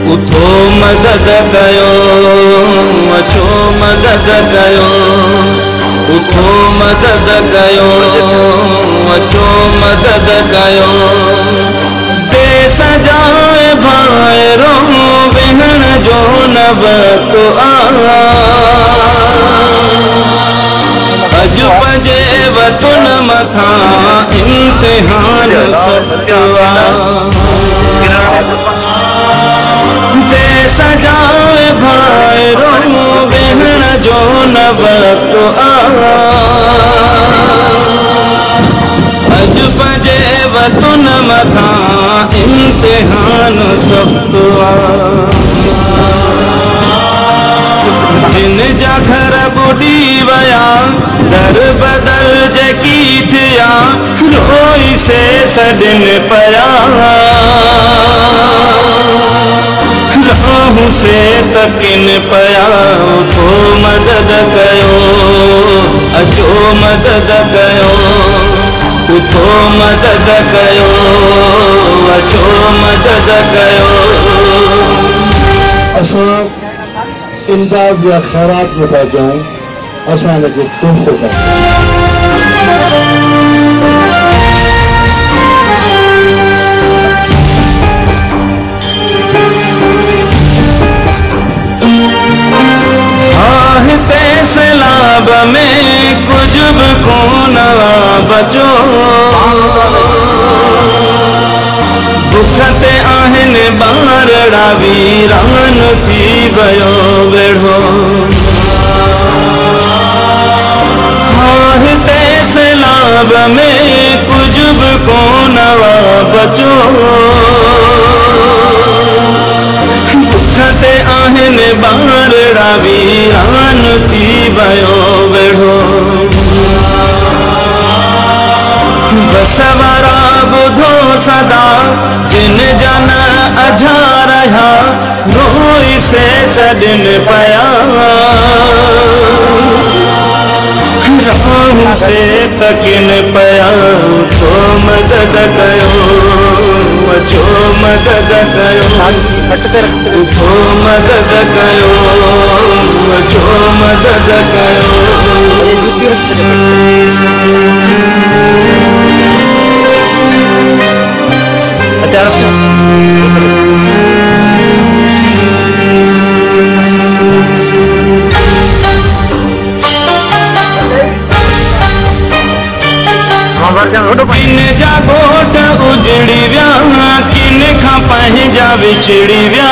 उठो मदद कयो, अचो मदद कयो, उठो मदद कयो, अचो मदद कयो। देश जाए भाइरो वेहण जो न वक्त आया, अज पजे वतन मथा इम्तिहान सत्या। देश जाए भाइरो वेहण जो न वक्त आया, अज पजे वतन मथा इम्तिहान सत्या। जिन जा घर बुडी वया दर बदल जकी थिया, रोई से सदिन पया, राहू से तकिन पया। उठो मदद कयो, अचो मदद कयो, उठो मदद कयो, अचो मदद कयो। असां इमदाद या खैरात में था जाऊं, असां हिनखे तोहफ़ो था। सैलाब में कुछ भी कोन बचो, दुखते आहिन बारड़ा वीरान थी वयो वेढ़ो। हिते सैलाब में कुछ भी कोन बचो, दुखते आहिन बारड़ा वीरान थी वयो वेढ़ो। बसवरा बुधो सदा जिन जन अझा रहा, रोई से सदिन पया, राहू से तकिन पया। उठो मदद कयो, अचो मदद कयो, उठो मदद कयो, अचो मदद कयो। किन जा गोठ उजड़ी व्या, किन खां पंहिंजा विछड़ी व्या,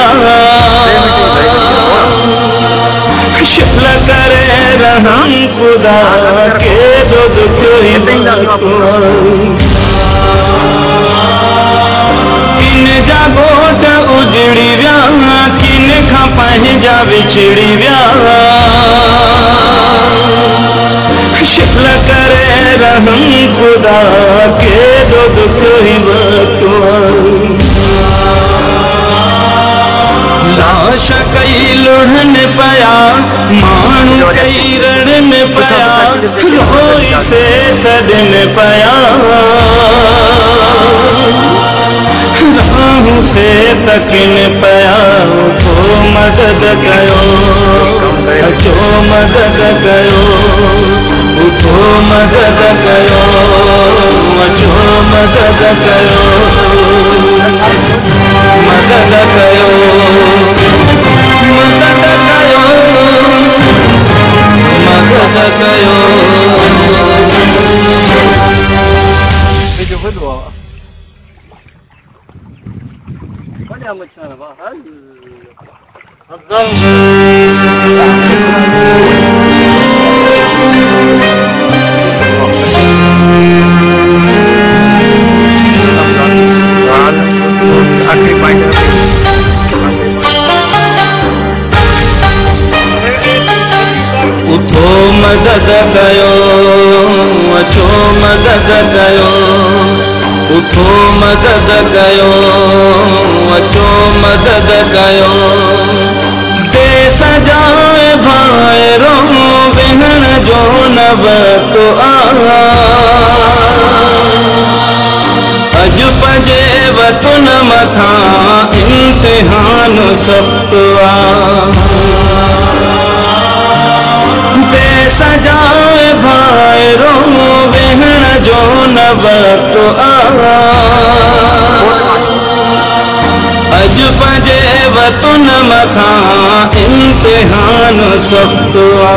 शुक्ल करे रहम खुदा के दो दुख ही किन जा गोठ उजड़ी व्या, किन खां पंहिंजा विछड़ी व्या, शुक्ल करे रहम खुदा के दो दुख ही बतुआ। लाश कई लुढ़न पया, माण्हू कई रणन पया, रोई से सदिन पया, राहू से तकिन पया। उठो मदद कयो, अचो मदद कयो, उठो मदद कयो, अचो मदद कयो, मदद कयो, मदद कयो, मदद कयो। उठो मदद कयो, अचो मदद कयो, उठो मदद कयो, अचो मदद कयो। देश जाए भाइरो वेहण जो न वक्त आया, अज पजे वतुन मथा इम्तिहान सप्तवा ते सजाए भाइरो वेहण जो न वक्त अज पंजे वतुन मथा इम्तिहान सप्तवा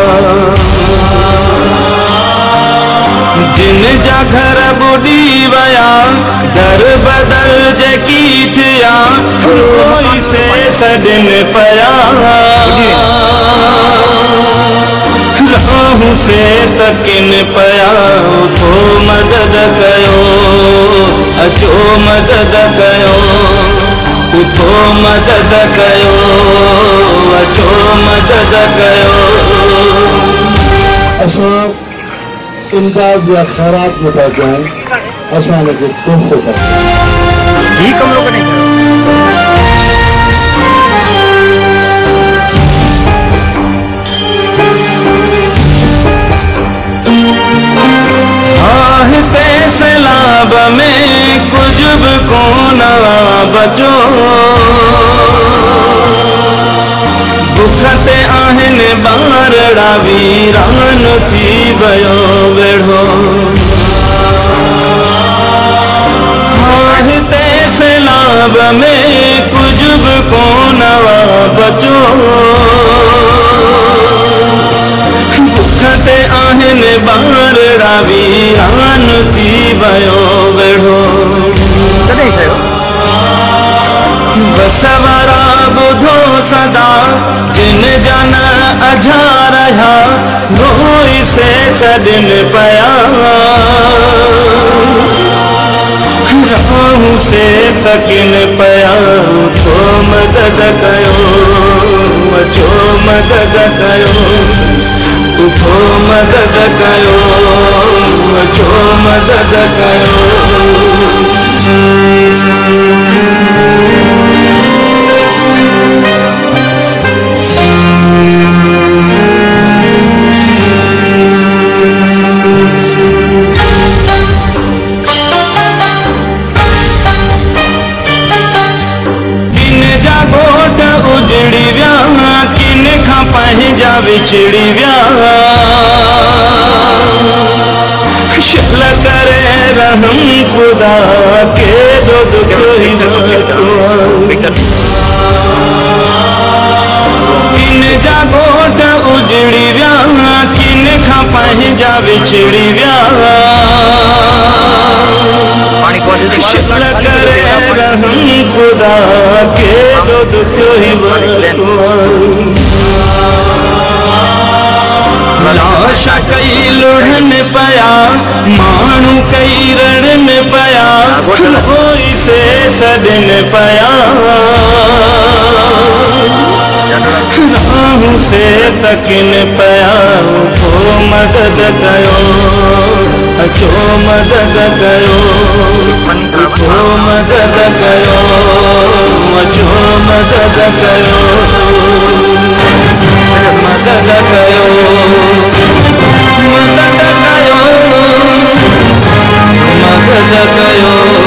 जिन जा घर बुडी वया दर बदल जेकी थिया रोई से सदिन पया रहूं से तकिन पया उठो मदद कयो अचो मदद कयो उठो मदद कयो अचो मदद कयो असां इमदाद या खैरात में था जाऊं असां ने तोहफो था ही कम लोग नहीं सैलाब में कुछ भी को नवा बचो बुखते आहिन बारड़ा वीरान थी वयो वेढ़ो आहते सैलाब में कुछ भी को नवा बचो बुखते आहिन बारड़ा वीरान थी वयो वेढ़ो कॾहिं कयो बसवरा बुधो सदा जिन जन अझा रहा रोई से सदिन पया रहूं से तकिन पया तो मदद कयो अचो मदद कयो उठो मदद कयो अचो मदद कयो उजड़ी व्या किन खां पंहिंजा विछड़ी व्या शल करे रहम खुदा के दुख किन जा गोट उजड़ी व्या किन खां पंहिंजा विछड़ी व्या शल करे रहम खुदा के दुख लाशा कई लुढ़न पया मानू कई रण पया कोई से सदिन पया रहूं से तकिन पया उठो मदद कयो अचो मदद कयो उठो मदद कयो अचो मदद कयो मदद कयो मदद कयो मदद कयो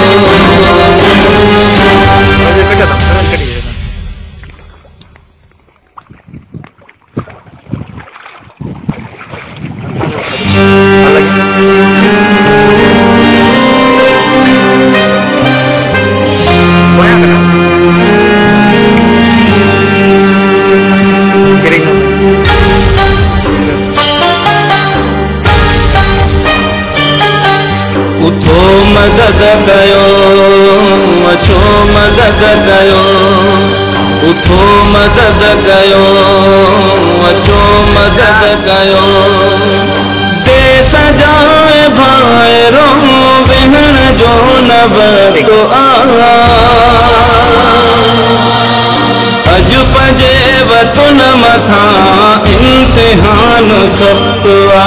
उठो मदद कयो अचो मदद कयो उठो मदद कयो अचो मदद कयो दे सजाए भाइरो वेहण जो न वक्त अज पंजे वतुन मथा इम्तिहान सप्तवा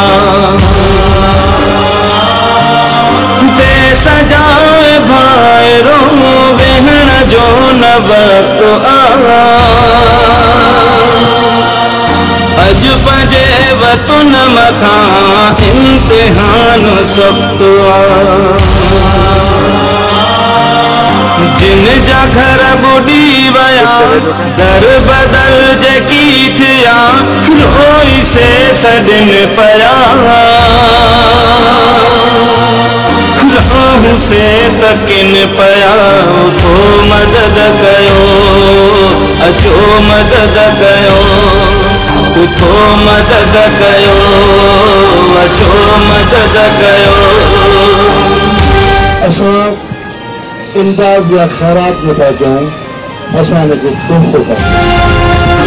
दे सजाए भाइरो वेहण जो न वक्त अज पंजे वतुन मथा इम्तिहान सप्तवा जा घर बुॾी विया दर बदल जेकी थिया रोई से सॾनि पिया राहूं से तकिन पिया उथो मदद कयो अचो मदद कयो उथो मदद कयो अचो मदद कयो असां इमदाद या खैरात में था चऊं असां हिनखे तोहफ़ो था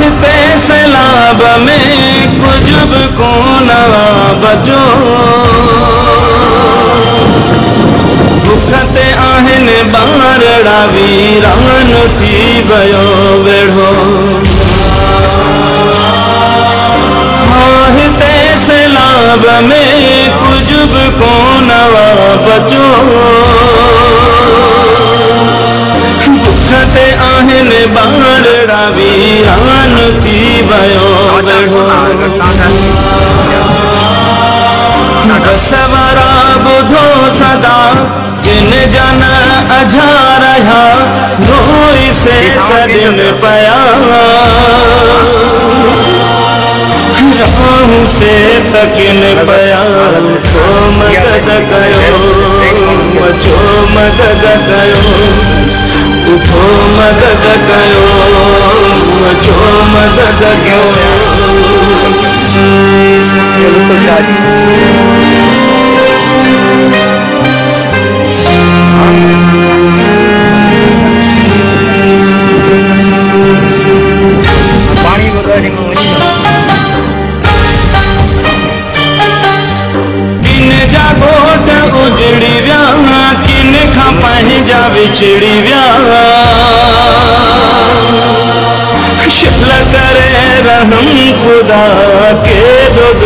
हिते सैलाब में कुछ भी कोन बचो बुख ते आहिनि ॿारड़ा वीरान थी वियो वेढ़ो हिते सैलाब में कुछ भी कोन बचो बुख ते आहिनि ॿारड़ा वीरान थी वियो वेढ़ो सवरा ॿुधो सदा जिन जन अझा रहा रोई से सॾनि पिया राहूं से तकिन पिया उथो मदद कयो अचो मदद कयो उठो मदद कयो अचो मदद कयो किन जा घोट उजड़ी विया किन खां पंहिंजा विछड़ी विया शिल करे रहम खुदा के दुख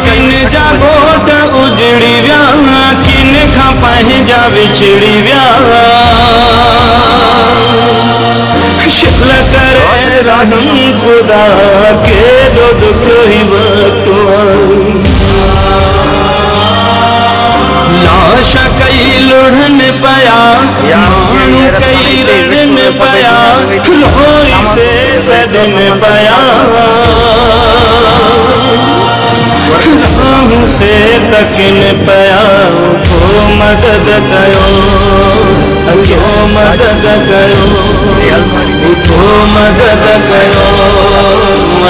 किन जा घोट उजड़ी विया किन खां पंहिंजा विछड़ी विया शिल करे रहम खुदा के दुख लाश कई लुढ़न पया माण्हू कई रण पया रोई से सॾनि पया राहूं से तकिन पिया उथो मदद कयो अचो मदद कयो उथो मदद कयो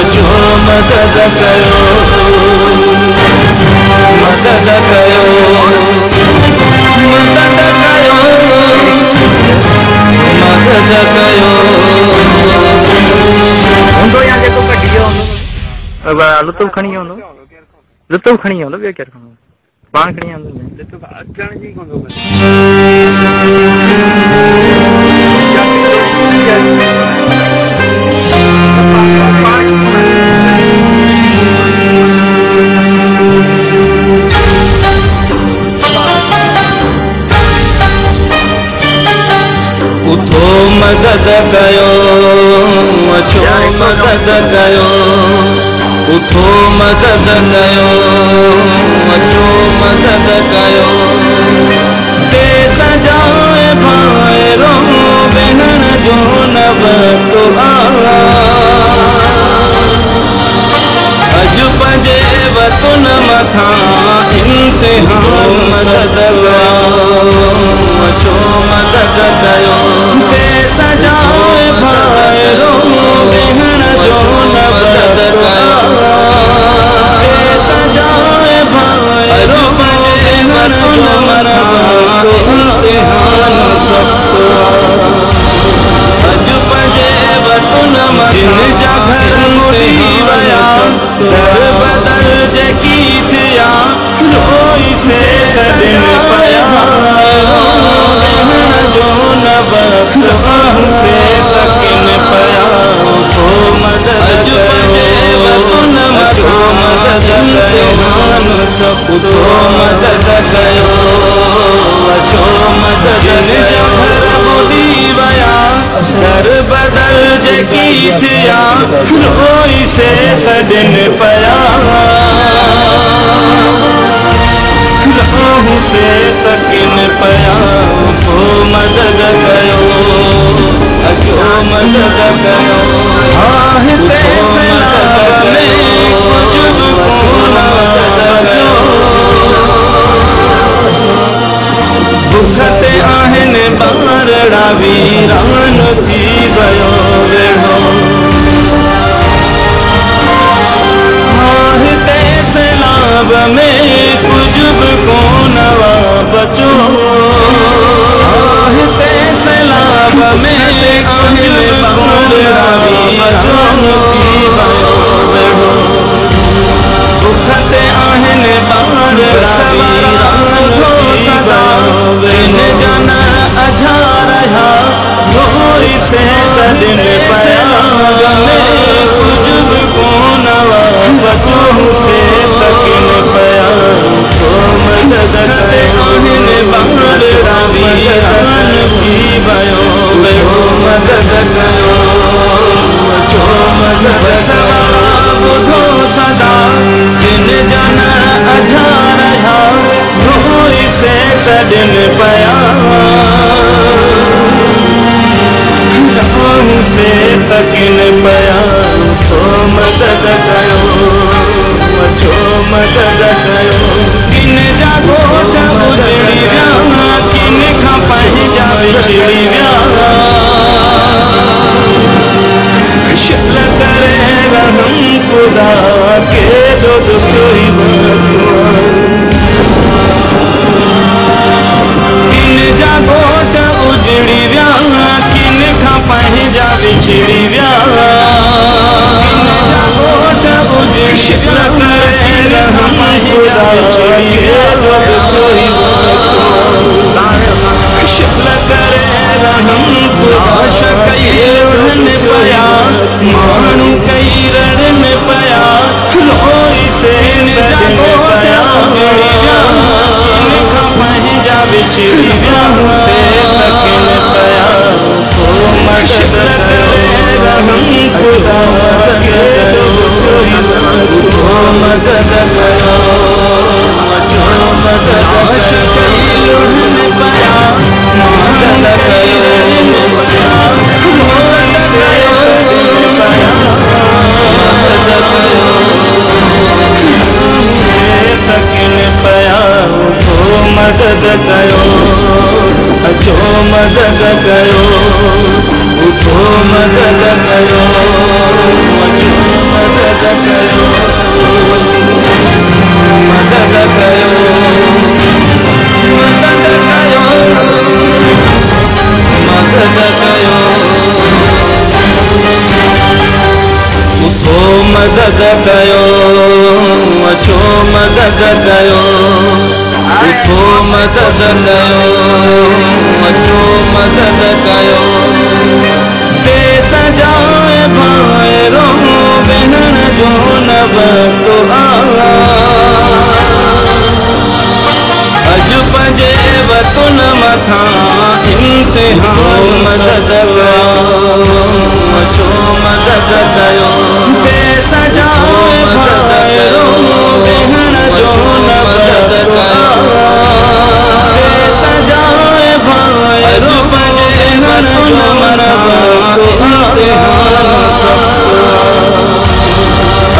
अचो मदद कयो मदद कयो मदद कयो मदद कयो हूंदो या जेको कढी वियो हूंदो लुत्फ़ खणी वियो हूंदो लुत्फ़ खणी वियो हूंदो ॿियो केरु खणंदो पाण खणी वियो हूंदो लुत्फ़ अचण जी कोन उथो मदद कयो अचो मदद कयो उथो मदद कयो अचो मदद कयो देस जाए भाइरो भेण जो न वक़्तु अॼु पंहिंजे वतन मथां इम्तिहान मदद अचो मदद कयो देस जाए भाइरो भेण जो न वक़्तु देस जाए भाइरो पंहिंजे वतन मथां इम्तिहान सख़्तु अॼु पंहिंजे वतन मथां जा घर मुड़ी विया दर बदल जेकी थिया रोई से सॾनि पिया जो न थिया रोई से सदिन पया रहूं से तकिन पया को मदद कयो अचो मदद कयो हाँ ते सलाम में कुछ कोन कयो दुखते आहन बारड़ा वीरान थी गयो वेढ़ो हाँ ते सलाब में कुछ कोन बचो हाँ ते सलाब में आहन बारड़ा वीरान थी गयो वेढ़ो दुखते आहन बारड़ा वीरान सदा बिन जाना अझा रहा मोरी से सदिन पया कुछ कोन बचो से तकिन पया तो मदद करे आहिन बाहर वीरान की भयो वेहो मदद कयो जो मदद बुधो सदा जिन जाना अझा रहा मोरी से सदिन पया रहूं से तकिन पया तो मदद कयो जो मदद कयो किन जा गोठ उजड़ी विया किन खां पंहिंजा विछड़ी विया शिल करे रहम खुदा के जो दुखी किन जा गोठ उजड़ी विया किन खां पंहिंजा विछड़ी विया किन जा गोठ उजड़ी शिल करे रहम खुदा के जो दुखी शिल करे रहम खुदा शकई उड़न पया मानू कई रण पया लोई से सदिन पया किन खां पंहिंजा विछड़ी विया से तकिन पया को मदद करे रहम खुदा के को मदद कयो जो मदद कई उड़न पया मदद कयो लोई से सदिन पया मदद कयो तकिन पया को मदद कयो अचो मदद कयो उठो मदद कयो अचो मदद कयो मदद कयो मदद कयो मदद कयो उठो मदद कयो अचो मदद कयो उठो मदद कयो अचो मदद कयो ते सजाए भाइरो बहन जो न बतो अज पंजे वतुन मथा इम्तिहान मदद कयो अचो मदद कयो ते सजाए भाइरो बहन जो न बतो ते सजाए भाइरो पंजे वतुन मथा इम्तिहान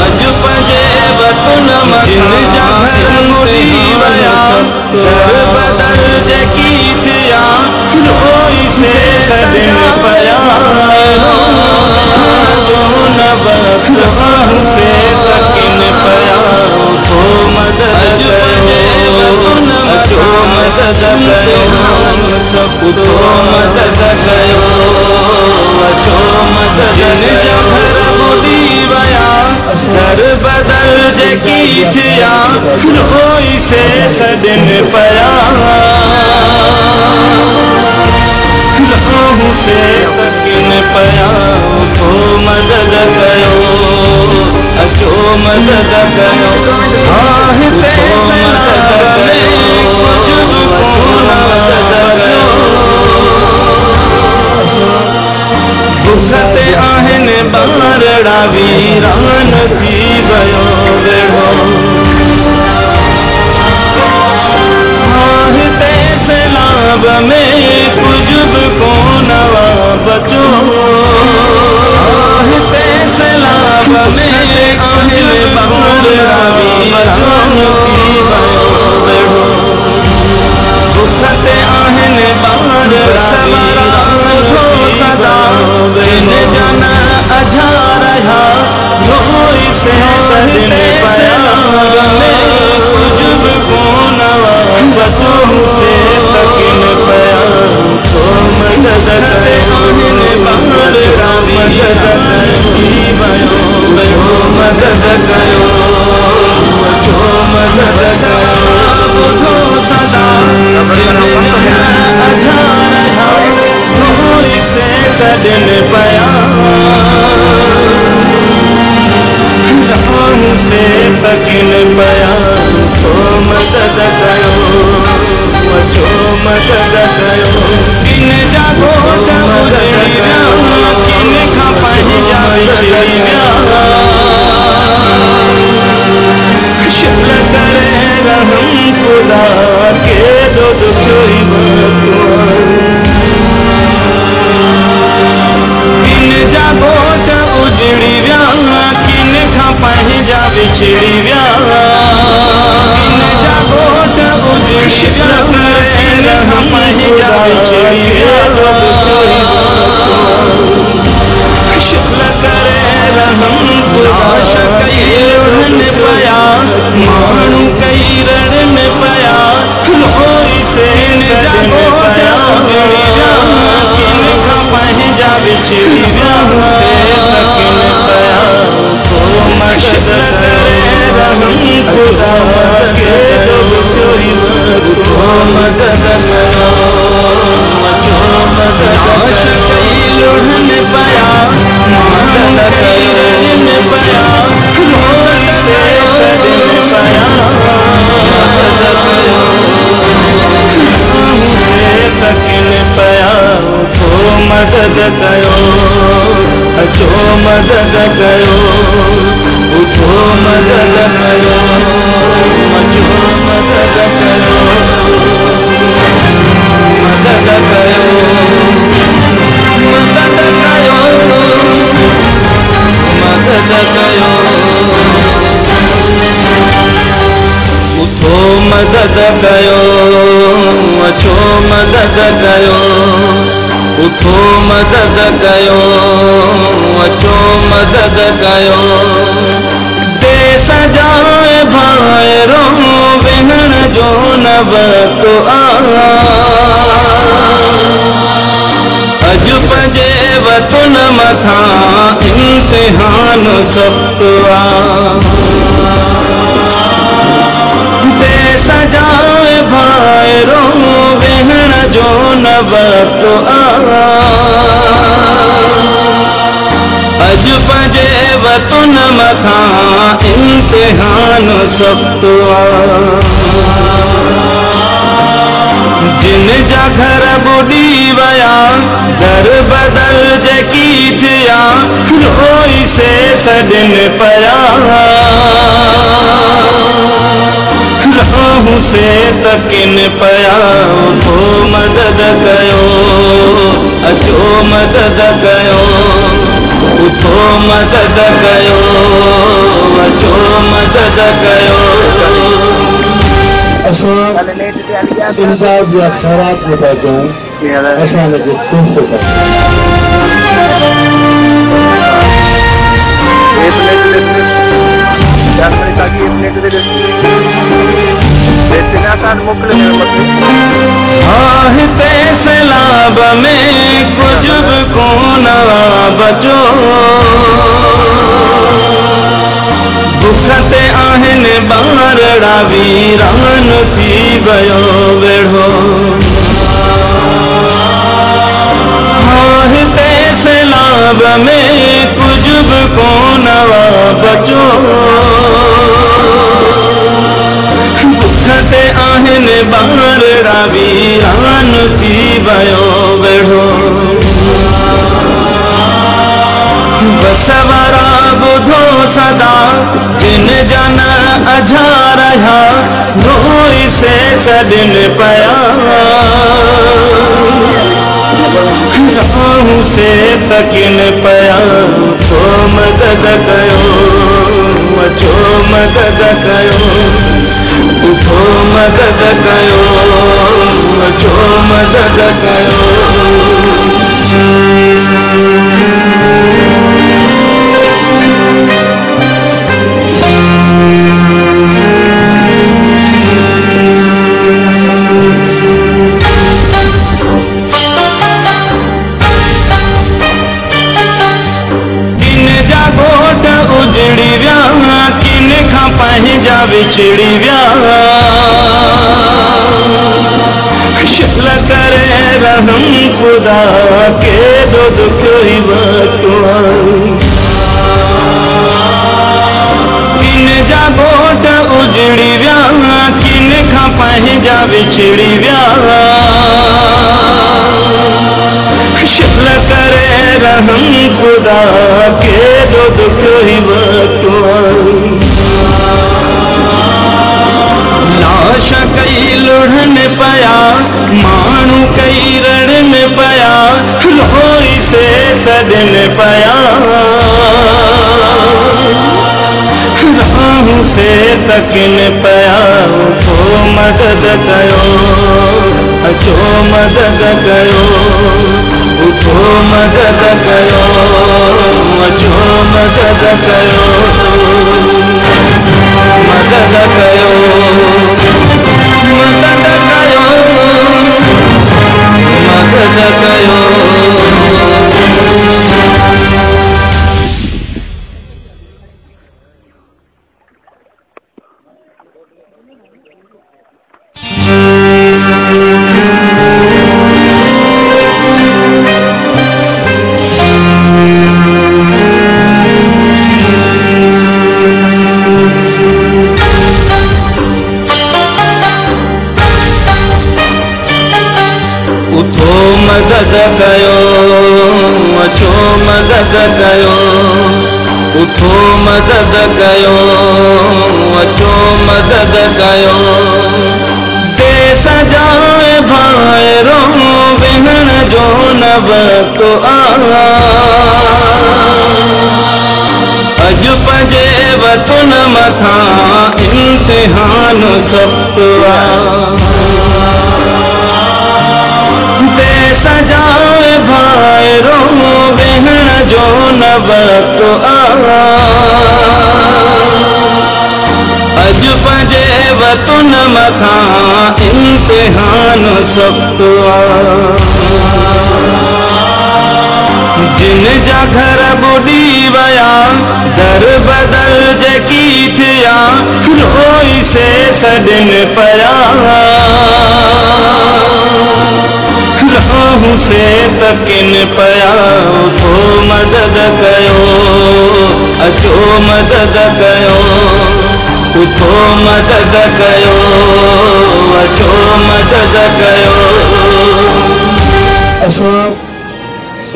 अज पंजे वतुन मथा जा घर मुड़ी वया दर बदर जकी थिया रोई से सदिन पया जो न रहूं से तकिन पया को मदद कयो अचो मदद कयो सब तो मदद कयो अचो मदद जा घर मुड़ी वया दर बदल जकी थिया रोई से सदिन पया रहूं से तकिन पया को मदद कयो अचो मदद कयो हाँ ते सलाम में कुछ कोन बचो दुखते आहन बांगड़ा वीरान थी वयो वेढ़ो हिते सैलाब में कुछ बि कोन बचो हिते सैलाब में आहिनि बांगड़ा वीरान थी वयो वेढ़ो दुख ते आहिनि बांगड़ा सवरा सदा जिन जन अझा रहा रोई से सदिन सैलाब में कुछ बि कोन बचो से तकिन पया तो मदद करे आहिनि बांगड़ा मदद थी वयो वेढ़ो मदद कयो जो मदद कयो सदा अझा रहा रोई से सदिन पया से तकिन पया तो मदद कयो जो मदद कयो किन जा गोट उजड़ी विया किन खां पंहिंजा विछड़ी विया शुक्र करे रहम खुदा के दो दुखी किन जा गोट उजड़ी विया किन खां पंहिंजा विछड़ी विया किन जा गोट उजड़ी विया रहम पंहिंजा विछड़ी विया शुक्र करे रहम खुदा कई रण पया माण्हू कई रण पया रोई से सदिन पया किन खां पंहिंजा विछड़ी विया से तकिन पया तो मदद करे रहम खुदा के कोई तो मदद करो जो मदद कई लुढ़न पया मदद कई रण पया रोई से सदिन पया मदद कयो से तकिन पया तो मदद कयो जो मदद कयो उठो मदद कयो जो मदद कयो मदद कयो मदद कयो मदद कयो उठो मदद कयो अचो मदद कयो उठो मदद कयो अचो मदद कयो देश जाए भाइरो वेहण जो न वक़्तु अॼु पंहिंजे वतन मथां इम्तिहान सख़्तु देश जाए भाइरो वेहण जो न वक़्तु अॼु पंहिंजे वतन मथां इम्तिहान सख़्तु जिन जा घर बुॾी विया दर बदल जेकी थिया रोई से सदिन पया रहूं से तकिन पया उठो मदद कयो अचो मदद कयो उठो मदद कयो अचो मदद कयो असां इमदाद या ख़ैरात में था चऊं असां हिनखे तोहफ़ो था हिते सैलाब में कुछ बि कोन बचो दुख ते आहिनि बांगड़ा वीरान थी वयो वेढ़ो हिते सैलाब में कुछ बि कोन बचो दुख ते आहिनि बांगड़ा वीरान थी वयो वेढ़ो बसवरा बुधो सदा जिन जन अझा रहा रोई से सदिन पया राहू से तकिन पया तो मदद कयो अचो मदद कयो उठो मदद कयो अचो मदद कयो उजड़ी व्या किन खां पंहिंजा विछड़ी व्या शिल करे रहम खुदा के दो दुख ही किन जा गोट उजड़ी व्या किन खां पंहिंजा विछड़ी व्या शिल करे रहम खुदा के दो दुख ही लाश कई लुढ़न पया मानू कई रण पया लोई से सदन पया राहू से तकिन पया उठो मदद कयो अचो मदद कयो उठो मदद कयो अचो मदद कयो मदद कयो मदद कयो मदद कयो उठो मदद कयो अचो मदद कयो उठो मदद कयो अचो मदद कयो देश जाए भाइरो विहण जो न वक़्तु अॼु पंहिंजे वतन मथां इम्तिहान सख़्तु सजाए भाइरो विहण जो न वक़्तु अॼु पंहिंजे वतन मथां इम्तिहान सख़्तु जिन जा घर बुॾी विया दर बदल जेकी थिया रोई से सदिन पया राहू से तकिन पया उठो मदद कयो अचो मदद कयो उठो मदद कयो अचो मदद कयो असां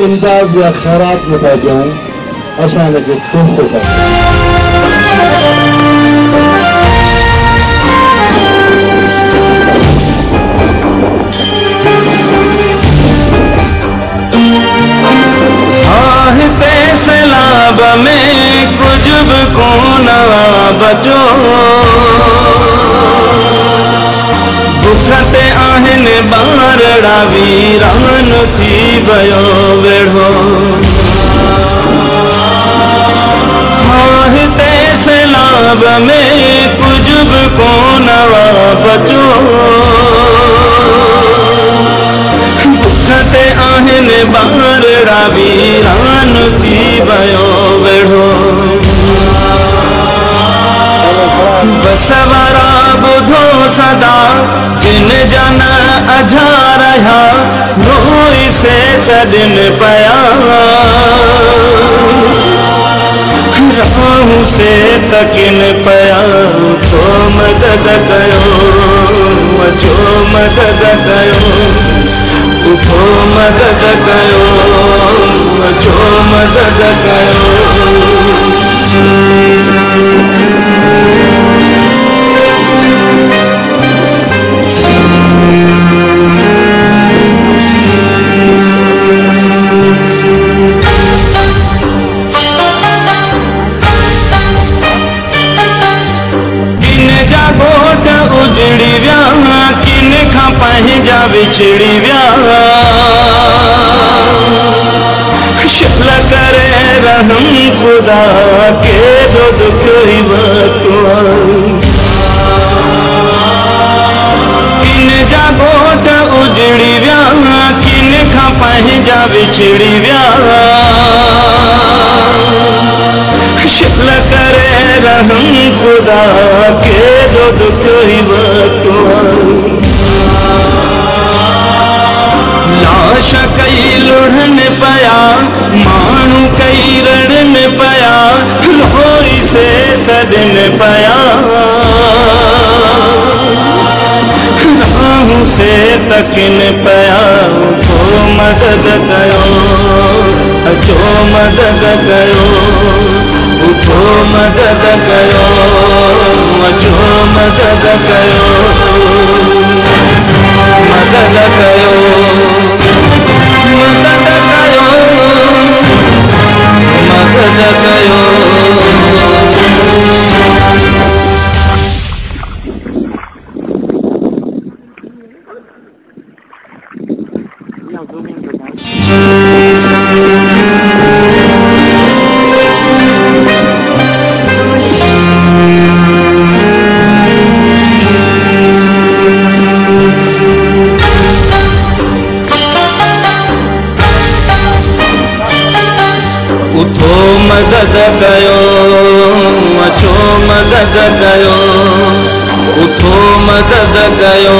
इमदाद या खैरात में था जाऊं असां हिनखे तोहफ़ो था सैलाब में कुछ भी कोन बचो बुख ते आहिनि ॿारड़ा वीरान थी वियो वेढ़ो हिते सैलाब में कुछ भी कोन बचो ते आहिनि ॿारड़ा वीरान थी वियो वेढ़ो बसवारा बुधो सदा जिन जन अझा रहा रोई से सदिन पया राहू से तकिन पया तो मदद कयो अचो मदद कयो उठो मदद कयो अचो मदद कयो विछड़ी विया शिल करे रहम खुदा के दो दुख ही किन जा गोट उजड़ी विया किन खां पंहिंजा विछड़ी विया शिल करे रहम खुदा के दो दुख ही लाश कई लुढ़न पया मानू कई रड़न पया लोई से सदन पया राहू से तकिन पया तो मदद कयो अचो मदद कयो उठो मदद कयो अचो मदद कयो मदद कयो मदद कयो मदद कयो उठो मदद कयो अचो मदद कयो उठो मदद कयो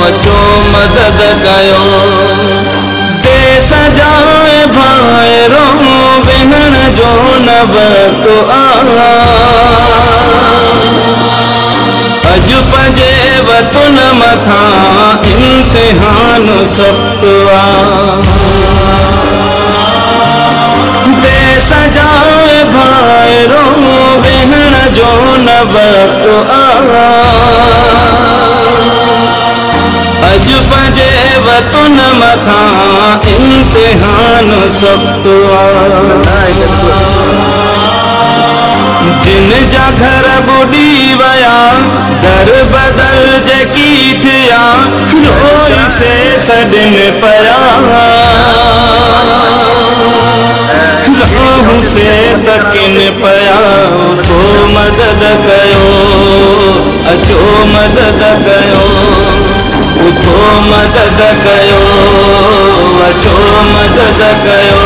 अचो मदद कयो दे सजाए भाइरो भेण जो न वक़्तु अज पंजे वतन मथा इम्तिहान सख़्त दे सजाए भाइरो भेण जो न वक़्तु अज पंजे वतन मथा इम्तिहान सख़्त जिन जा घर बुॾी वया दर बदल जेकी थिया रोई से सॾन पया राहू से तकिन पया उठो मदद कयो अचो मदद कयो उठो मदद कयो अचो मदद कयो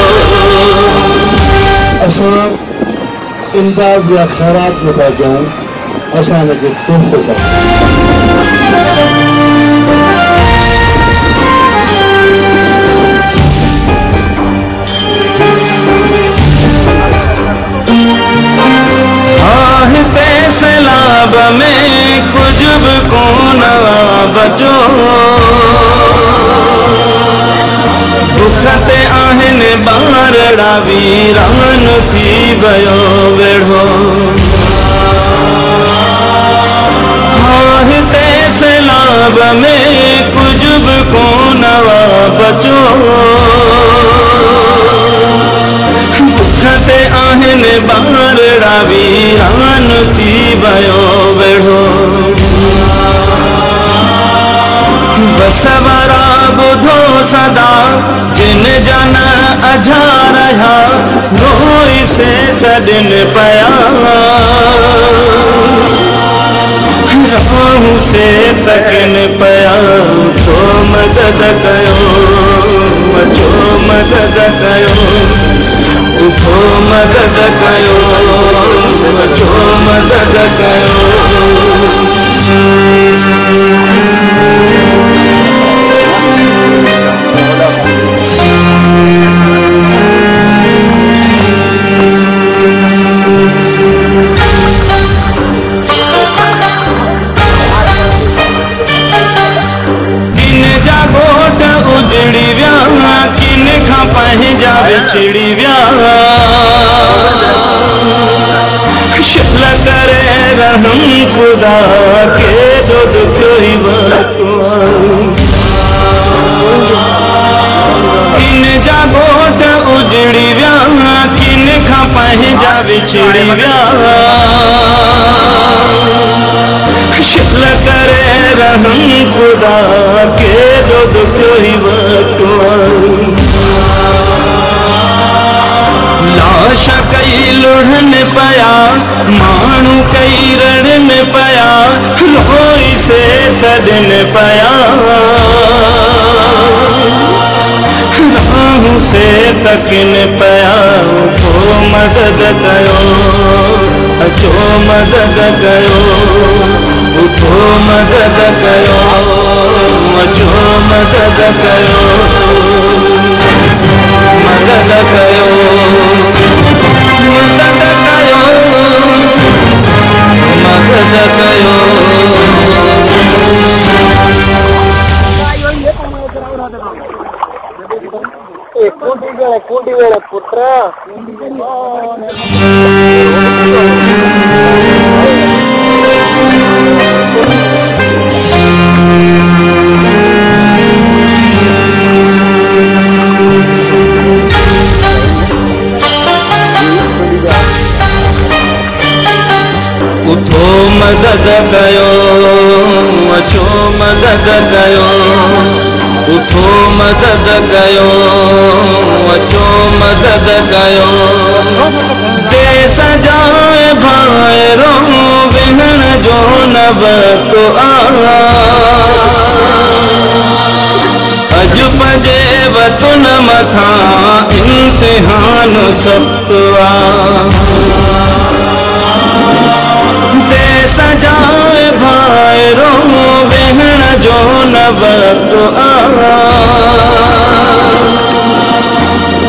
असां इमदाद या खैरात में था जाऊं असां हिनखे तोहफ़ो था सैलाब में कुछ भी कोन बचो दुख ते आहिनि ॿारड़ा वीरान थी वियो वेढ़ो हिते सैलाब में कुछ भी कोन बचो दुख ते आहिनि ॿारड़ा वीरान थी वियो वेढ़ो बसवरा ॿुधो सदा जिन जन अझा रहा रोई से सॾन पया राहू से तकिन पया उठो मदद कयो अचो मदद कयो उठो मदद कयो अचो मदद कयो पंहिंजा विछड़ी विया शिल करे रहम खुदा के दो दुख ही किन जा गोट उजड़ी विया किन खां पंहिंजा विछड़ी विया शिल करे रहम खुदा के दो दुख ही वक्त लाश कई लुढ़न पया मानू कई रण पया लोई से सदन पया राहू से तकिन पया को मदद कयो अचो मदद कयो उठो मदद कयो अचो मदद कयो मदद कयो मदद कयो मदद कयो ಕೂಡಿ ವೇಳೆ ಪುತ್ರ उठो मदद कयो अचो मदद कयो उठो मदद कयो अचो मदद कयो देश जाए भाइरो विहण जो न वक्त अज पंजे वतन मथा इम्तिहान सख्त देश जाए भाइरो विहण जो न वक्त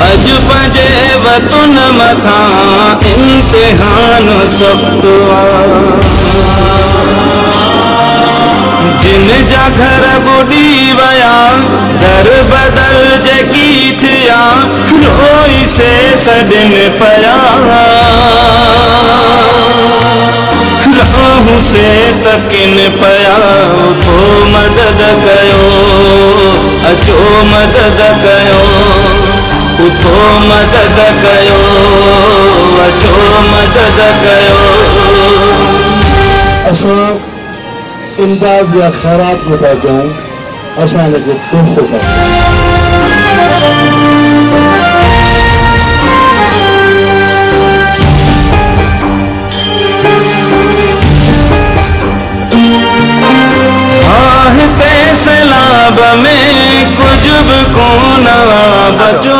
अज पंजे वतन मथा इम्तिहान सख्त जिन जा घर बुडी वया दर बदल जगी थिया रोई से सदन पया राहू से तकिन पया उठो मदद कयो अचो मदद कयो उठो मदद कयो अचो मदद कयो असां इमदाद या खैरात में था जाऊं असां लगे तुम था सैलाब में कुछ भी को नवा बचो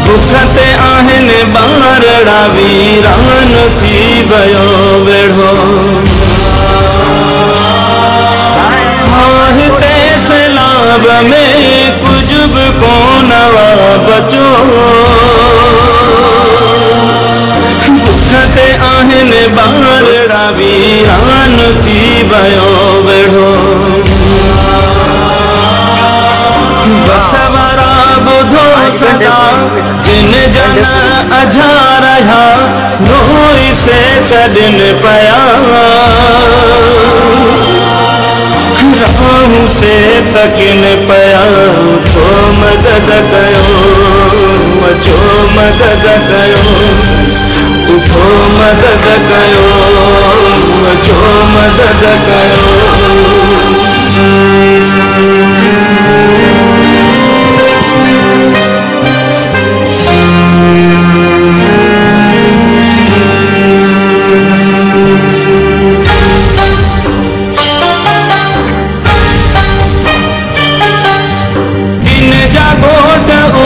बुखते आहन बारड़ा वीरान थी भयो वेढ़ो आहते सैलाब में कुछ भी को नवा बचो बुखते आहन बारड़ा वीरान थी भयो वेढ़ो बसवरा बुधो सदा जिन जन अझा रहा रोई से सदन पया राहू से तकिन पया तो मदद कयो अचो मदद कयो उठो मदद कयो अचो मदद कयो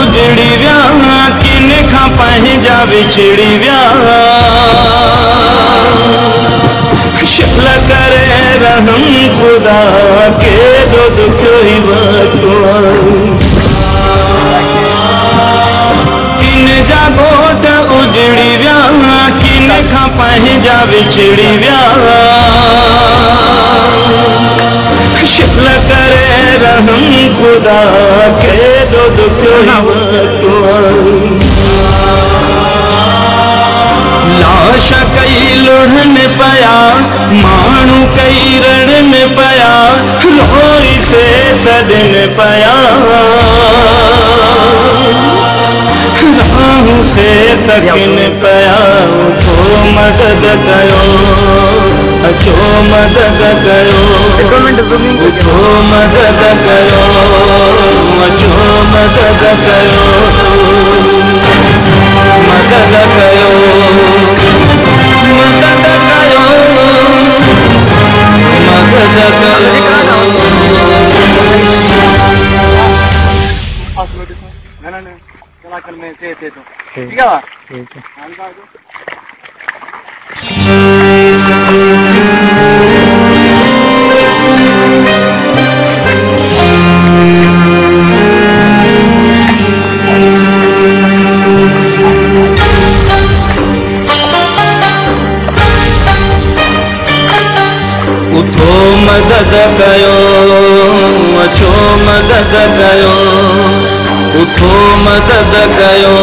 उजड़ी व्या किन खां पंहिंजा विछड़ी व्या शल करे रहम खुदा के दो दुख ही वक्त किन जा गोट उजड़ी व्या किन खां पंहिंजा विछड़ी व्या शल करे रहम खुदा के दो दुख लाश कई लुढ़न पया मानू कई रण पया लोई से सदन पया राहू से तकिन पया उठो मदद कयो अचो मदद कयो उठो मदद कयो अचो मदद कयो मदद कयो मदद कयो मदद कयो कल में से थे तो ठीक है उठो मदद कयो अचो मदद कयो उठो मदद कयो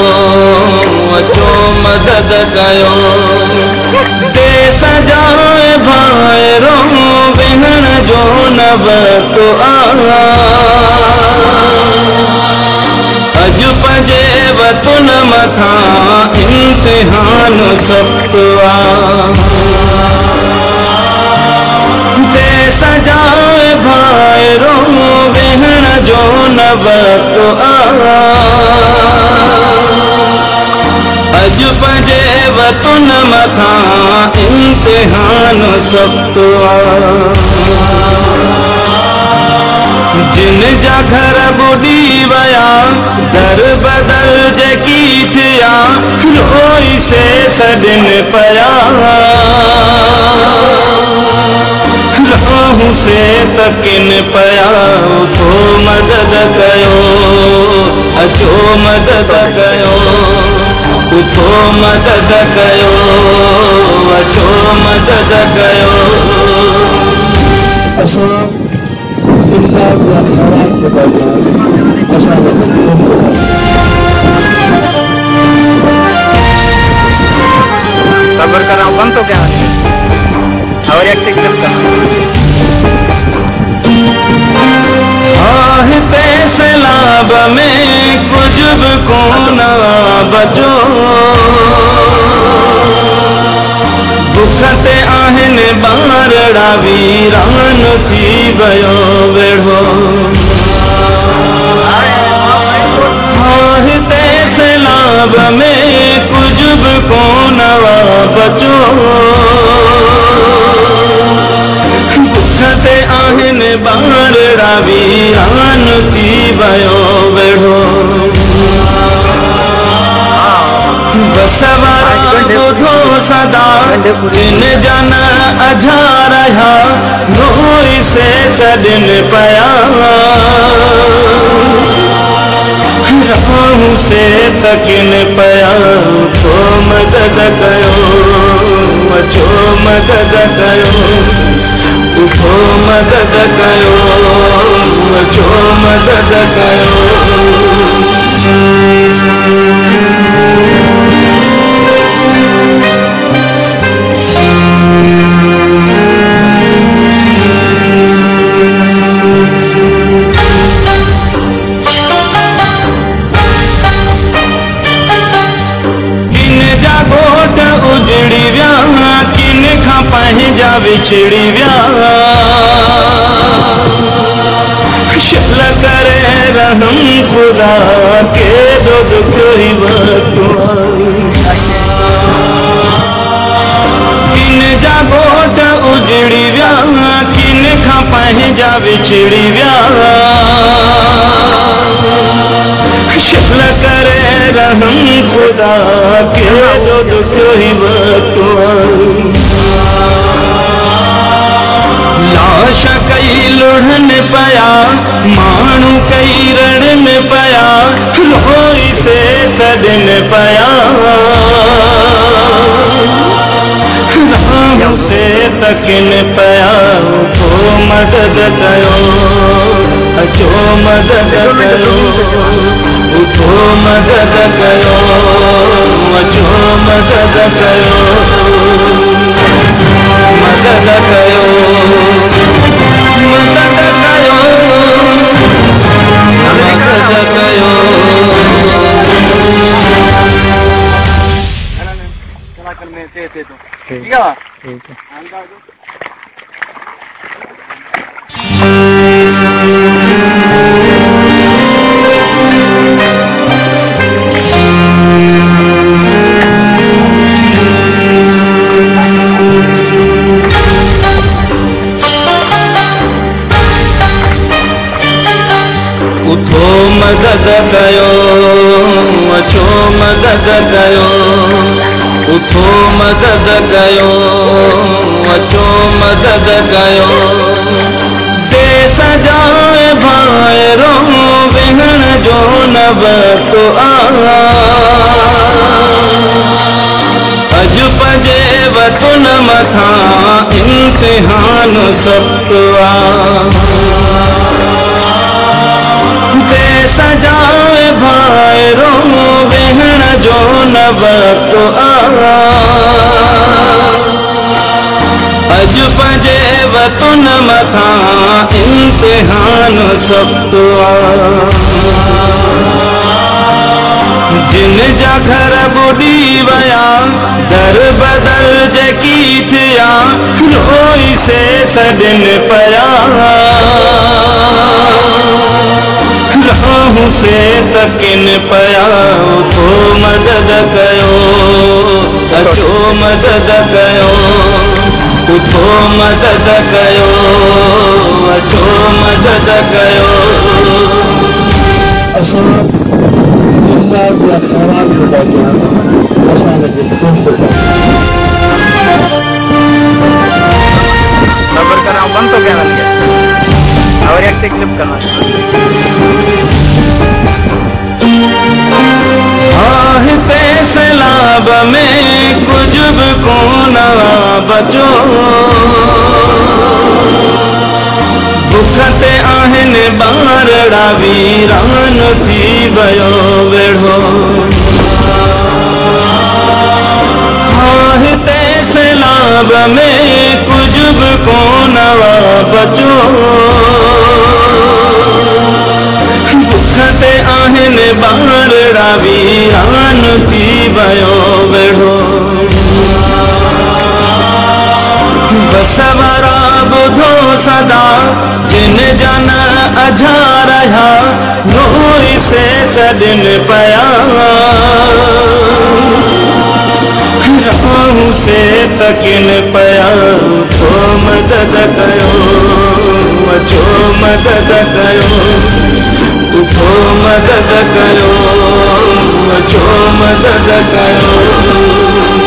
अचो मदद कयो देश जाए भाइरो वेहण जो न वक़्तु अज पंजे वतन मथा इम्तिहान सख़्त देश जाए भाइरो वेहण जो न वक़्तु अज पंजे वतन मथा इम्तिहान सख़्त जिन जा घर बुॾी वया दर बदल जेकी थिया रोई से सदिन पया रहूं से तकिन पया उठो मदद कयो अचो मदद कयो उठो मदद कयो अचो मदद कयो असां इमदाद जा ख़ैरात ॿुधा ॾियूं असां सबर करा बंद तो क्या और एक टिकट का सैलाब में कुछ भी कोन बचो बुखते आहिनि ॿारड़ा वीरान थी वियो वेढ़ो हिते सैलाब में कुछ भी कोन बचो बुखते आहिनि ॿारड़ा वीरान थी वियो वेढ़ो बसवारा ॿुधो सदा जिन जन अझा रहा रोई से सदिन पया रहूं से तकिन पया उठो मदद कयो अचो मदद कयो उठो मदद कयो अचो मदद कयो उजड़ी व्या किन खां पंहिंजा विछड़ी व्या शल करे रहम खुदा के दो दुख ही किन जा गोट उजड़ी व्या किन खां पंहिंजा विछड़ी व्या शल करे रहम खुदा के दो दुख ही लाश कई लुढ़न पया मानू कई रण पया रोई से सदिन पया राम से तकिन पया उठो मदद कयो अचो मदद कयो उठो मदद कयो अचो मदद कयो मदद कयो मदद कयो मदद कयो कल में से थे तो ठीक है उठो मदद कयो अचो मदद कयो उठो मदद कयो अचो मदद कयो देश जाए भाइरो वेहण जो न वक़्तु अज पजे वतन मथा इम्तिहान सख़्तु सजाए भाइरो वेहण जो न वक़्तु अज पंजे वतन मथा इम्तिहान सख़्तु जिन जा घर बुॾी वया दर बदर जेकी थिया रोई से सदिन पया रहूं से तकिन पया उठो मदद कयो अचो मदद कयो उठो मदद कयो अचो मदद कयो असां इमदाद या ख़ैरात जो कयूं असां खे तोहफ़ो सबर करा बंद तो क्या बन गया और एक क्लिप करना ते सैलाब में कुछ भी कोन बचो दुख ते आहिन बारड़ा वीरान थी वयो वेढ़ो ते सैलाब में कुछ भी कोन बचो दुखते आहिन बारड़ा वीरान थी वयो वेढ़ो बसवरा बुधो सदा जिन जन अझा रहा रोई से सदिन पया रहूं से तकिन पया उठो मदद कयो अचो मदद कयो उठो मदद कयो अचो मदद कयो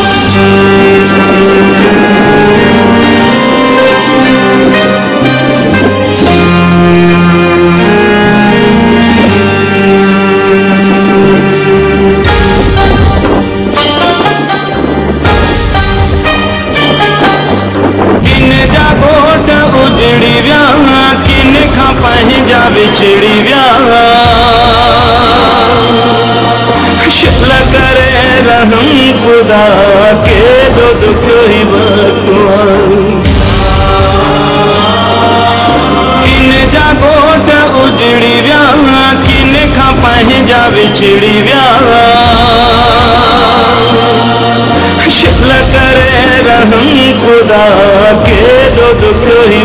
किन जा गोठ उजड़ी विया किन खां पंहिंजा विछड़ी विया शिल करे रहम खुदा के दो दुख ही किन जा गोठ उजड़ी विया किन खां पंहिंजा विछड़ी विया शिल करे रहम खुदा के दो दुख ही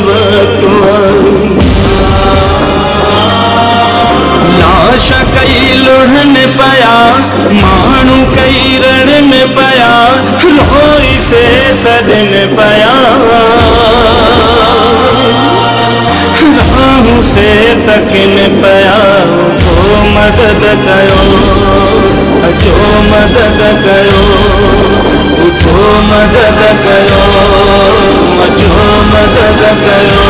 लाश कई लुढ़न पया मानू कई रण पया रोई से सदिन पया रहूं से तकिन पया उठो मदद कयो अचो मदद कयो उठो मदद कयो अचो मदद कयो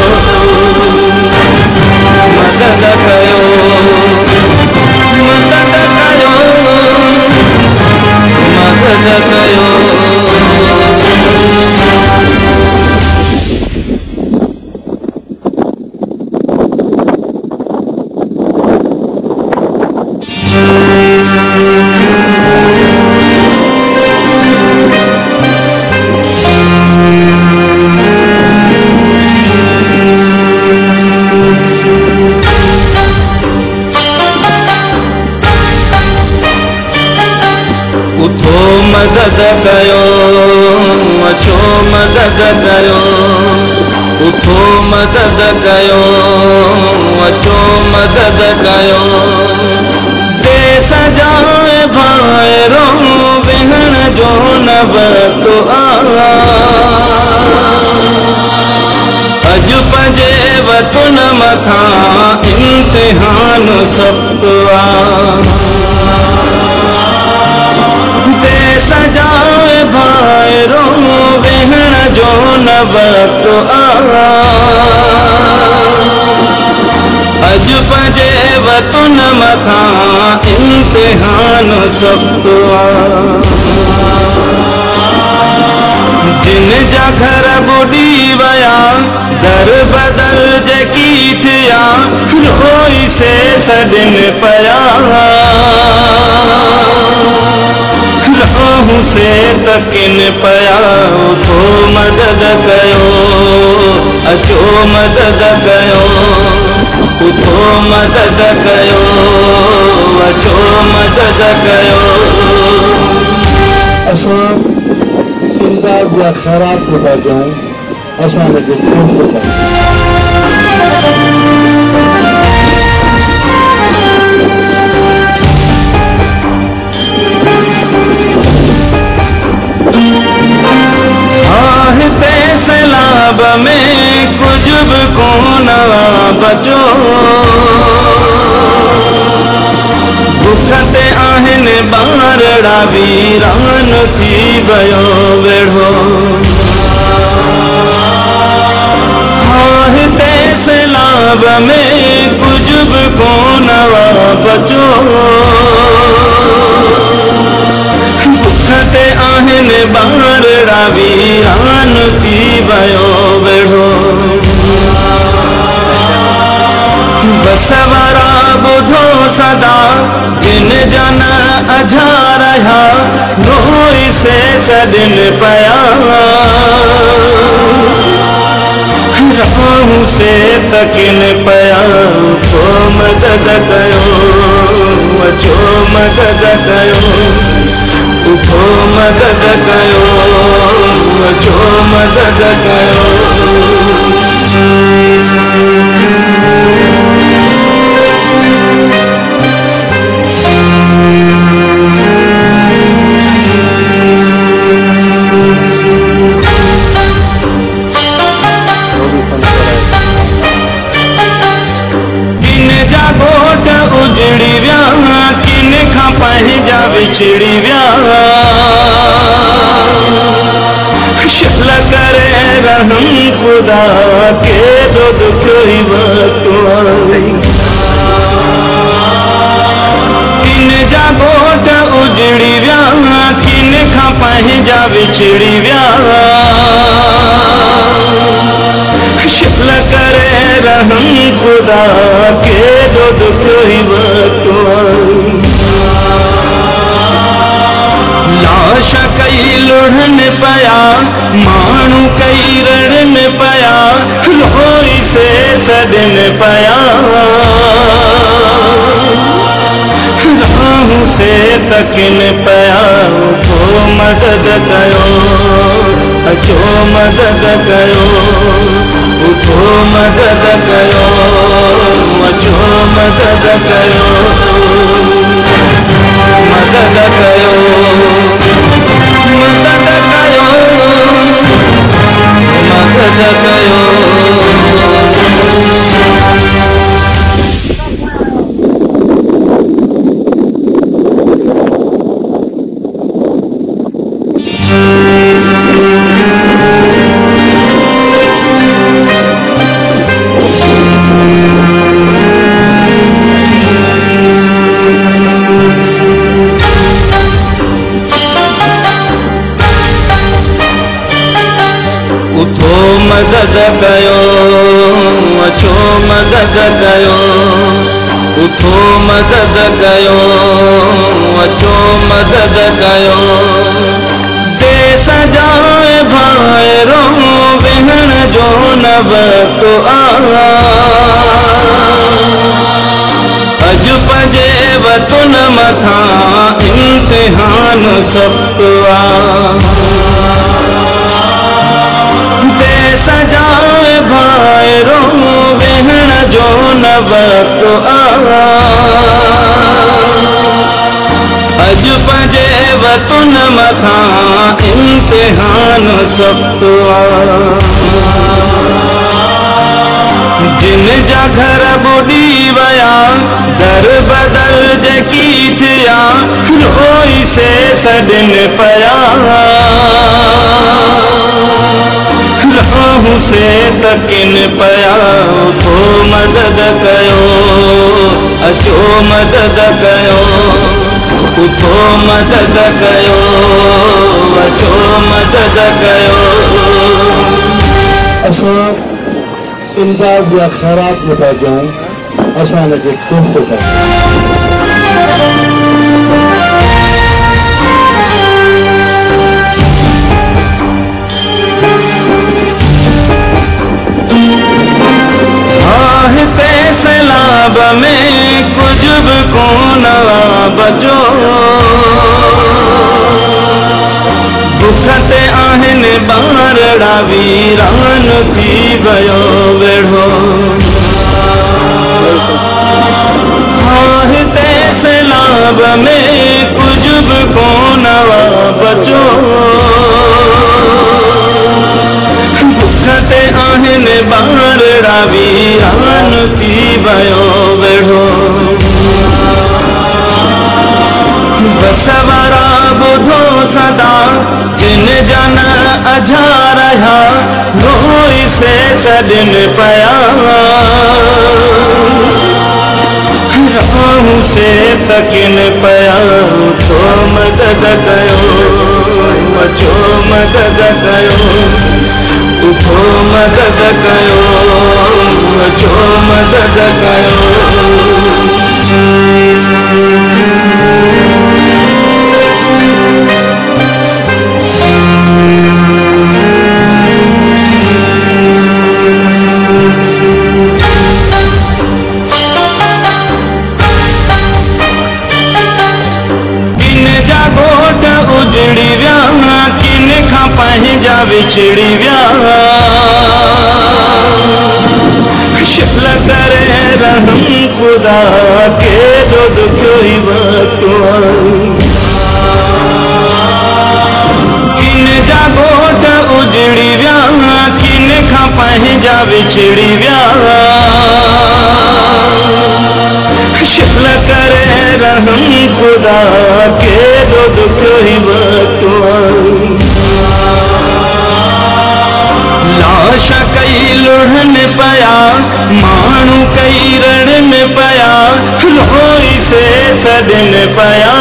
मदद कयो मदद कयो मदद कयो उठो मदद कयो अचो मदद कयो उठो मदद कयो अचो मदद कयो देश जाए भाइरो वेहण जो न वक़्तु अज पंजे वतन मथा इम्तिहान सख़्तु देश जाए भाइरो वेहण जो न वक़्तु अज पंजे वतन मथा इम्तिहान सख़्तु जिन जा घर बुॾी वया दर बदल जेकी थिया रोई से सदिन पया रहूं से तकिन पया उठो मदद कयो अचो मदद कयो उठो मदद कयो अचो मदद कयो असां इमदाद या खैरात ॿुधा कयूं असां हिनखे ख़ुशि ॿुधा सैलाब में कुछ भी कोन बचो भुखते आहिनि ॿारड़ा वीरान थी वियो वेढ़ो हिते सैलाब में कुछ भी कोन बचो भुखते आहिनि ॿारड़ा वीरान थी वियो वेढ़ो बसवरा ॿुधो सदा जिन जन अझा रहा रोई से सदिन पया रहूं से तकिन पया उठो मदद कयो अचो मदद कयो उठो मदद कयो अचो मदद कयो उजड़ी व्या किन खां पंहिंजा विछड़ी व्या शल करे रहम खुदा के दुख ही वक़्तु किन जा गोठ उजड़ी व्या किन खां पंहिंजा विछड़ी व्या शल करे रहम खुदा के दुख ही वक़्तु लाश कई लुढ़न पया मानू कई रण पया रोई से सदिन पया रहूं से तकिन पया उठो मदद कयो अचो मदद कयो उठो मदद कयो अचो मदद कयो मदद कयो मदद कयो मदद कयो उठो मदद कयो अचो मदद कयो उठो मदद कयो अचो मदद कयो देश जाए भाइरो वेहण जो न वक़्तु अज पंजे वतन मथा इम्तिहान सख़्तु देश जाए भाइरो वेहण जो न वक्त आ अज पंजे वतुन मथा इम्तिहान सख्त जिन जा घर बुॾी वया दर बदल जेकी थिया रोई से सदिन पया रहूं से तकिन पया उठो मदद कयो अचो मदद कयो उठो मदद कयो अचो मदद कयो असां इमदाद या खैरात में था जाऊं असां हिनखे तोहफ़ो था हिते सैलाब में कुछ भी कोन बचो बुखते आहिनि ॿारड़ा वीरान थी वियो वेढ़ो हिते सैलाब में कुछ भी कोन बचो बुखते आहिनि ॿारड़ा वीरान थी वियो वेढ़ो बसवरा बुधो सदा जिन जन अझा रहा रोई से सदिन पया रहूं से तकिन पया उठो मदद कयो अचो मदद कयो उठो मदद कयो अचो मदद कयो उजड़ी व्या किन खां पंहिंजा विछड़ी व्या शिफल करे रहम खुदा के जो दुखियो ही वक्त किन जा गोठ उजड़ी व्या किन खां पंहिंजा विछड़ी व्या शिफल करे रहम खुदा के जो दुखियो ही वक्त लाश कई लुढ़न पया माण्हू कई रण पया रोई से सदिन पया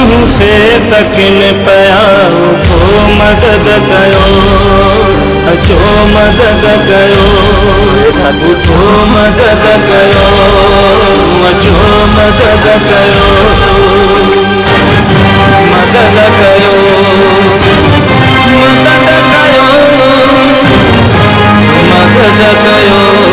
रहूं से तकिन पया उठो मदद कयो अचो मदद कयो उठो मदद कयो अचो मदद कयो मदद कयो मदद कयो मदद कयो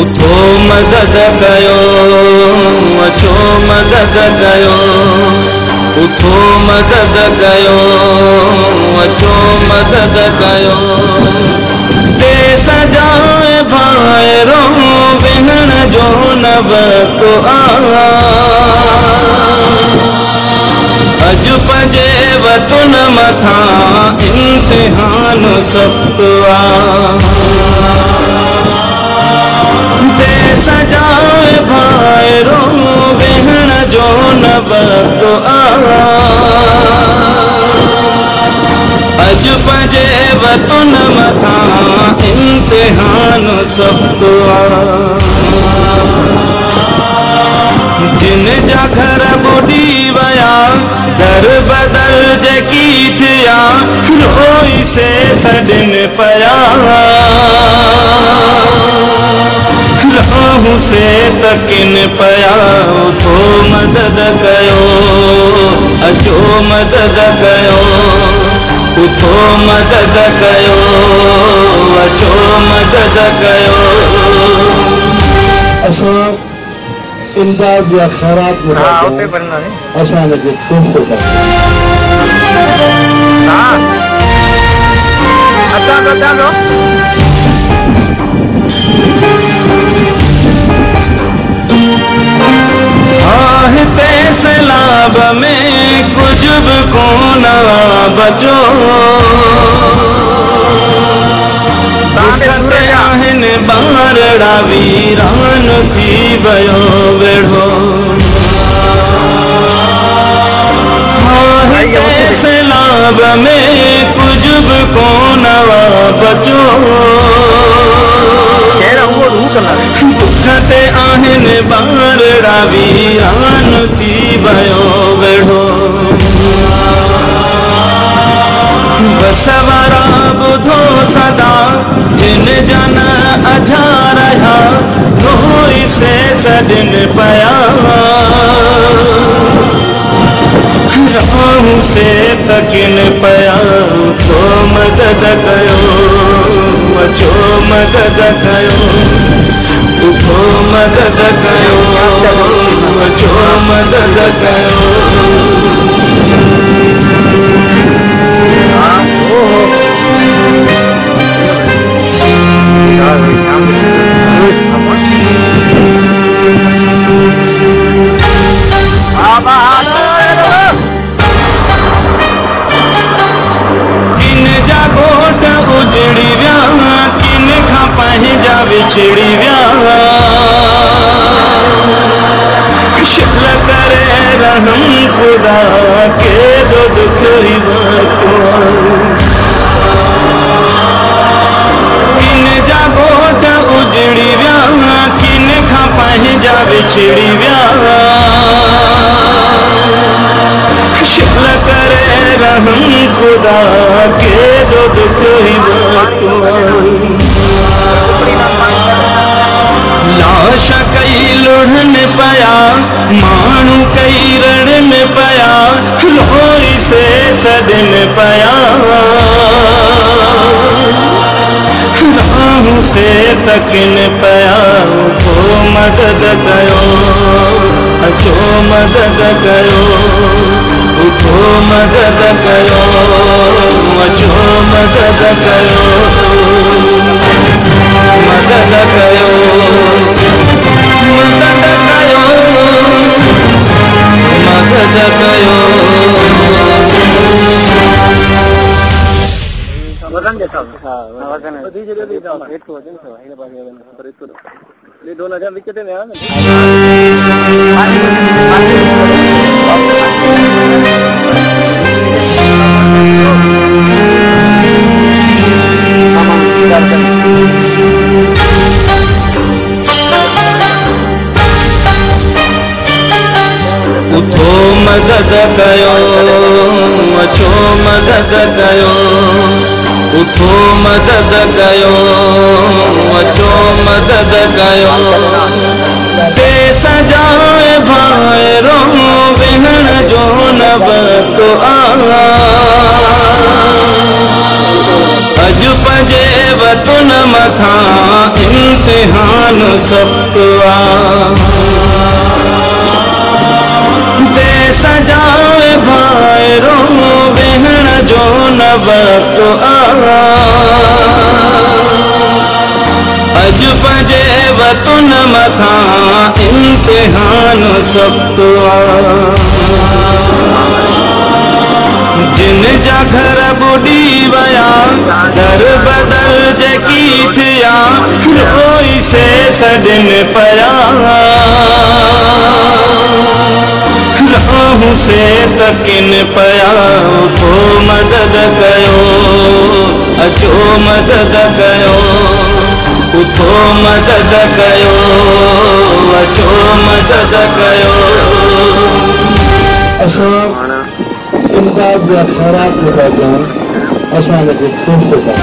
उठो मदद कयो अचो मदद कयो उठो मदद कयो अचो मदद कयो दे सजाए भाइरो वेहण जो न वक्त आ अज पंजे वतुन मथा इम्तिहान सख्त दे सजाए भाइरो वेहण जो न वक्त अज पंजे वतुन मथा इम्तिहान सख्त जिन जा घर बुॾी वया दर बदल जेकी थिया रोई से सदिन पया राहू से तकिन पया उठो मदद कयो अचो मदद कयो उठो मदद कयो अचो मदद कयो असां इमदाद या खैरात में असां हिनखे तोहफ़ो था हिते सैलाब में कुछ भी कोन बचो आहिनि ॿारड़ा वीरान थी वियो वेढ़ो हिते सैलाब में कुछ भी कोन बचो दुख ते आहिनि ॿारड़ा वीरान थी वियो वेढ़ो बसवारा बुधो सदा जिन जन अझा रहा रोई से सदिन पया राहू से तकिन पया तो मदद कयो अचो मदद कयो उठो मदद कयो अचो मदद कयो किन जा घोट उजड़ी विया किन खां पंहिंजा विछड़ी विया शिल करे रहम खुदा केॾो दुख ई वरितो किन जा घोट उजड़ी विया किन खां पंहिंजा विछड़ी विया शिल करे रहम खुदा केॾो दुख ई वरितो लाश कई लुढ़न पया माण्हू कई रण पया लोई से सदिन पया राहू से तकिन पया उठो मदद कयो अचो मदद कयो उठो मदद कयो अचो मदद कयो मदद कयो मदद कयो मदद कयो वजन जैसा वजन बधी जगह भी था एक तो वजन था इने पास वजन पर इसको ये 2000 विकेट में आया ना उठो मदद कयो अचो मदद कयो उठो मदद कयो अचो मदद कयो देश जाए भाइरो वेहण जो न वक़्तु अज पंजे वतन मथा इम्तिहान सख़्तु देश जाए भाइरो वेहण जो न वक़्तु अज पंजे वतन मथा इम्तिहान सख़्तु जिन जा घर बुॾी विया दर बदल जेकी थिया रोई से सदिन पया राहू से तकिन पया उठो मदद कयो अचो मदद कयो उठो मदद कयो अचो मदद कयो असां इमदाद या खैरात में था असां हिनखे तोहफ़ो था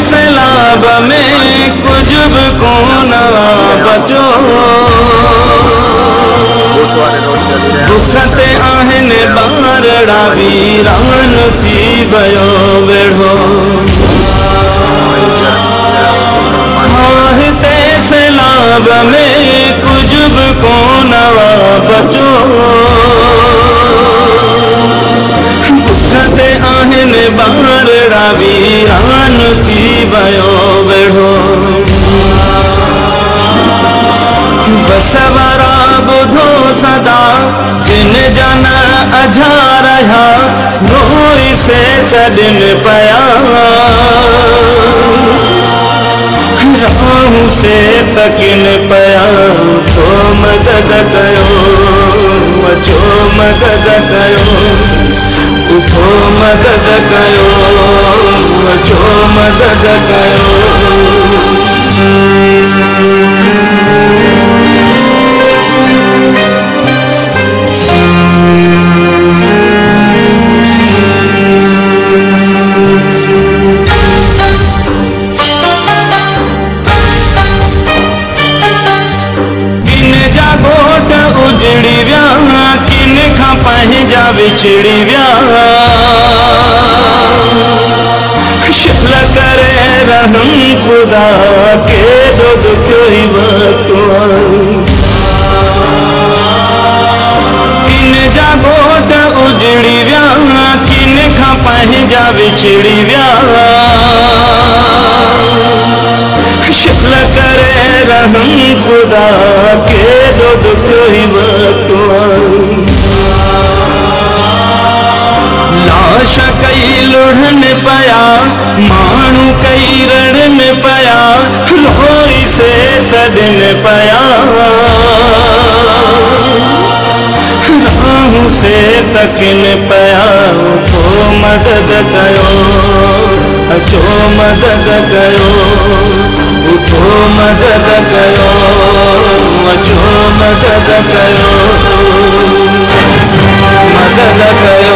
सैलाब में कुछ भी कोन बचो दुख ते आहिनि ॿारड़ा वीरान थी वियो वेढ़ो हिते सैलाब में कुछ भी कोन बचो दुख ते आहिनि ॿारड़ा वीरान थी वियो वेढ़ो बसवरा बुधो सदा जिन जन अझा रहा रोई से सदिन पया राहू से तकिन पया तो मदद कयो अचो मदद कयो उठो मदद कयो अचो मदद कयो पंहिंजा विछड़ी विया शुक्र करे रहम खुदा केॾो ॾुखियो ई वक़्तु किन जा ॻोठ उजड़ी विया किन खां पंहिंजा विछड़ी विया शुक्र करे रहम खुदा केॾो ॾुखियो ई वक़्तु लाश कई लुढ़न पया मानू कई रण पया लोई से सदन पया राहू से तकिन पया उठो मदद कयो अचो मदद कयो उठो मदद कयो अचो मदद कयो मदद कयो